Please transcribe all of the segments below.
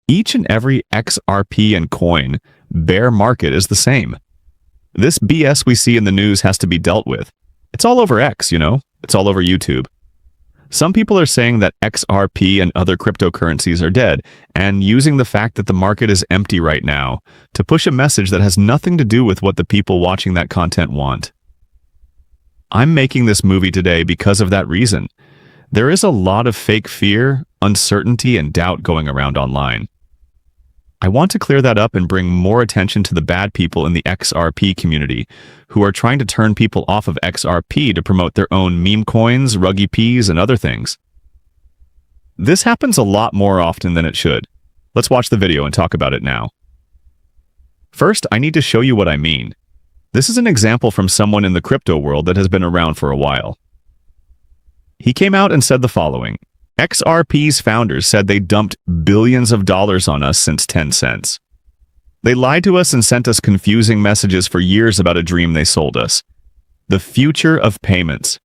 each and every XRP and coin bear market is the same. This BS we see in the news has to be dealt with. It's all over X, It's all over YouTube. Some people are saying that XRP and other cryptocurrencies are dead, and using the fact that the market is empty right now to push a message that has nothing to do with what the people watching that content want. I'm making this movie today because of that reason. There is a lot of fake fear, uncertainty, and doubt going around online. I want to clear that up and bring more attention to the bad people in the XRP community who are trying to turn people off of XRP to promote their own meme coins, ruggy peas, and other things. This happens a lot more often than it should. Let's watch the video and talk about it now. First, I need to show you what I mean. This is an example from someone in the crypto world that has been around for a while. He came out and said the following: XRP's founders said they dumped billions of dollars on us since 10 cents. They lied to us and sent us confusing messages for years about a dream they sold us. The future of payments.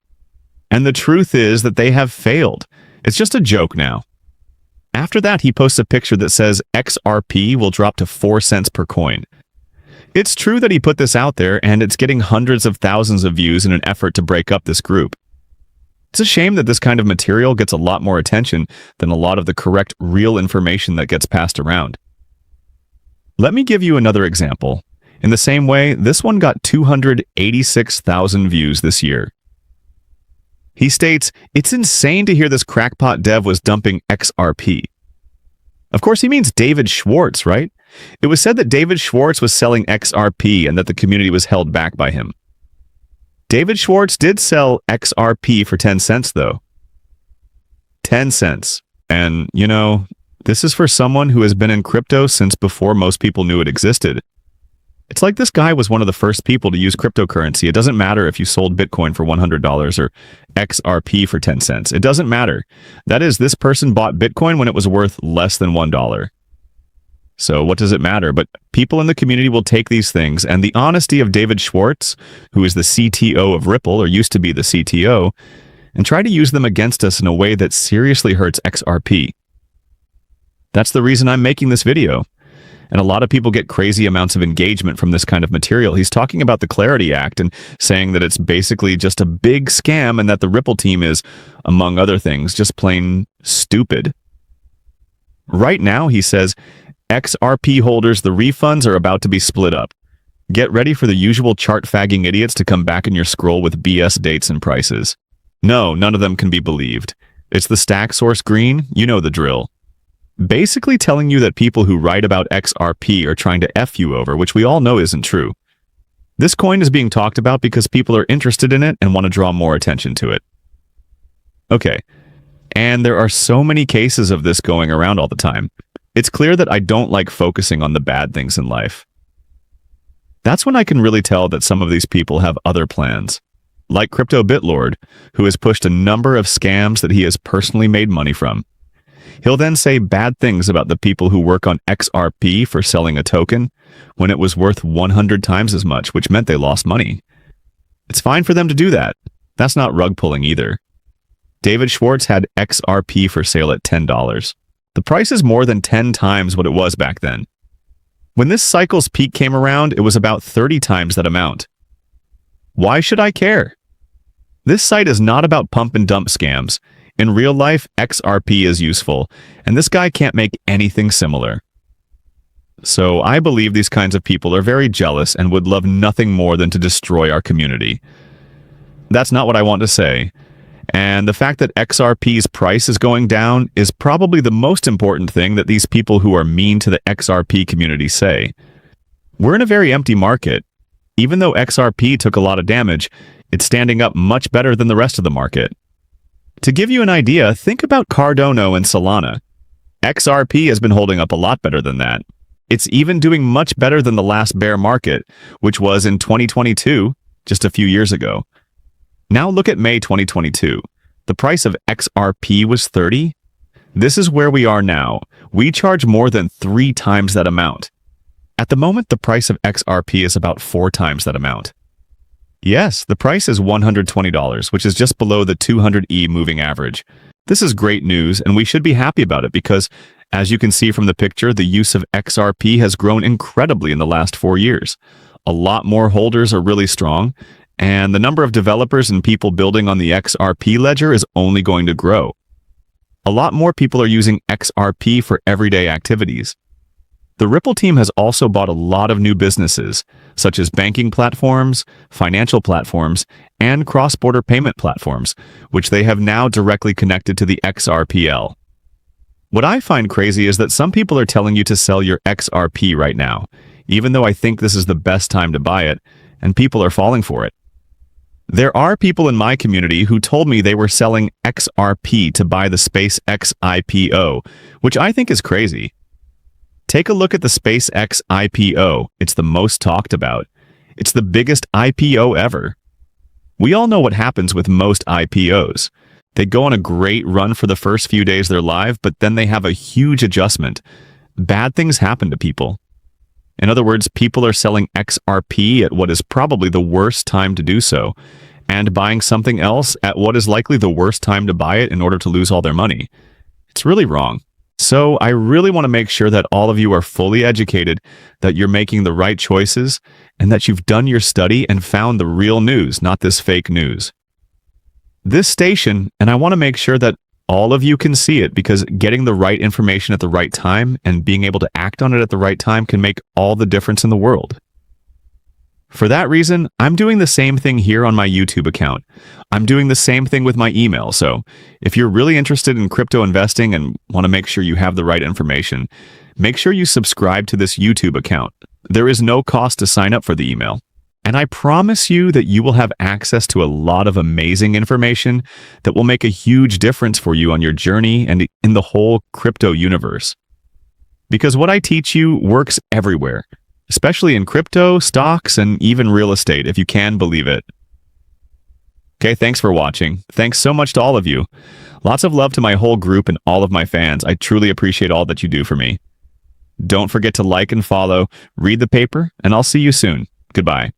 And the truth is that they have failed. It's just a joke now. After that, he posts a picture that says XRP will drop to 4 cents per coin. It's true that he put this out there, and it's getting hundreds of thousands of views in an effort to break up this group. It's a shame that this kind of material gets a lot more attention than a lot of the correct, real information that gets passed around. Let me give you another example. In the same way, this one got 286,000 views this year. He states, "It's insane to hear this crackpot dev was dumping XRP." Of course, he means David Schwartz, right? It was said that David Schwartz was selling XRP and that the community was held back by him. David Schwartz did sell XRP for 10 cents, though. 10 cents. And, this is for someone who has been in crypto since before most people knew it existed. It's like this guy was one of the first people to use cryptocurrency. It doesn't matter if you sold Bitcoin for $100 or XRP for 10 cents. It doesn't matter. That is, this person bought Bitcoin when it was worth less than $1. So what does it matter? But people in the community will take these things, and the honesty of David Schwartz, who is the CTO of Ripple, or used to be the CTO, and try to use them against us in a way that seriously hurts XRP. That's the reason I'm making this video. And a lot of people get crazy amounts of engagement from this kind of material. He's talking about the Clarity Act and saying that it's basically just a big scam and that the Ripple team is, among other things, just plain stupid. Right now, he says, XRP holders, the refunds are about to be split up. Get ready for the usual chart-fagging idiots to come back in your scroll with BS dates and prices. No, none of them can be believed. It's the stack source green, you know the drill. Basically telling you that people who write about XRP are trying to F you over, which we all know isn't true. This coin is being talked about because people are interested in it and want to draw more attention to it. Okay, and there are so many cases of this going around all the time. It's clear that I don't like focusing on the bad things in life. That's when I can really tell that some of these people have other plans. Like Crypto Bitlord, who has pushed a number of scams that he has personally made money from. He'll then say bad things about the people who work on XRP for selling a token when it was worth 100 times as much, which meant they lost money. It's fine for them to do that. That's not rug pulling either. David Schwartz had XRP for sale at $10. The price is more than 10 times what it was back then. When this cycle's peak came around, it was about 30 times that amount. Why should I care? This site is not about pump and dump scams. In real life, XRP is useful, and this guy can't make anything similar. So I believe these kinds of people are very jealous and would love nothing more than to destroy our community. That's not what I want to say. And the fact that XRP's price is going down is probably the most important thing that these people who are mean to the XRP community say. We're in a very empty market. Even though XRP took a lot of damage, it's standing up much better than the rest of the market. To give you an idea, think about Cardano and Solana. XRP has been holding up a lot better than that. It's even doing much better than the last bear market, which was in 2022, just a few years ago. Now look at May 2022. The price of XRP was 30. This is where we are now. We charge more than 3 times that amount. At the moment, the price of XRP is about 4 times that amount. Yes, the price is $120, which is just below the 200 EM moving average. This is great news, and we should be happy about it because, as you can see from the picture, the use of XRP has grown incredibly in the last 4 years. A lot more holders are really strong, and the number of developers and people building on the XRP ledger is only going to grow. A lot more people are using XRP for everyday activities. The Ripple team has also bought a lot of new businesses, such as banking platforms, financial platforms, and cross-border payment platforms, which they have now directly connected to the XRPL. What I find crazy is that some people are telling you to sell your XRP right now, even though I think this is the best time to buy it, and people are falling for it. There are people in my community who told me they were selling XRP to buy the SpaceX IPO, which I think is crazy. Take a look at the SpaceX IPO. It's the most talked about. It's the biggest IPO ever. We all know what happens with most IPOs. They go on a great run for the first few days they're live, but then they have a huge adjustment. Bad things happen to people. In other words, people are selling XRP at what is probably the worst time to do so, and buying something else at what is likely the worst time to buy it in order to lose all their money. It's really wrong. So I really want to make sure that all of you are fully educated, that you're making the right choices, and that you've done your study and found the real news, not this fake news. This station, and I want to make sure that all of you can see it, because getting the right information at the right time and being able to act on it at the right time can make all the difference in the world. For that reason, I'm doing the same thing here on my YouTube account. I'm doing the same thing with my email, so if you're really interested in crypto investing and want to make sure you have the right information, make sure you subscribe to this YouTube account. There is no cost to sign up for the email. And I promise you that you will have access to a lot of amazing information that will make a huge difference for you on your journey and in the whole crypto universe. Because what I teach you works everywhere, especially in crypto, stocks, and even real estate, if you can believe it. Okay, thanks for watching. Thanks so much to all of you. Lots of love to my whole group and all of my fans. I truly appreciate all that you do for me. Don't forget to like and follow, read the paper, and I'll see you soon. Goodbye.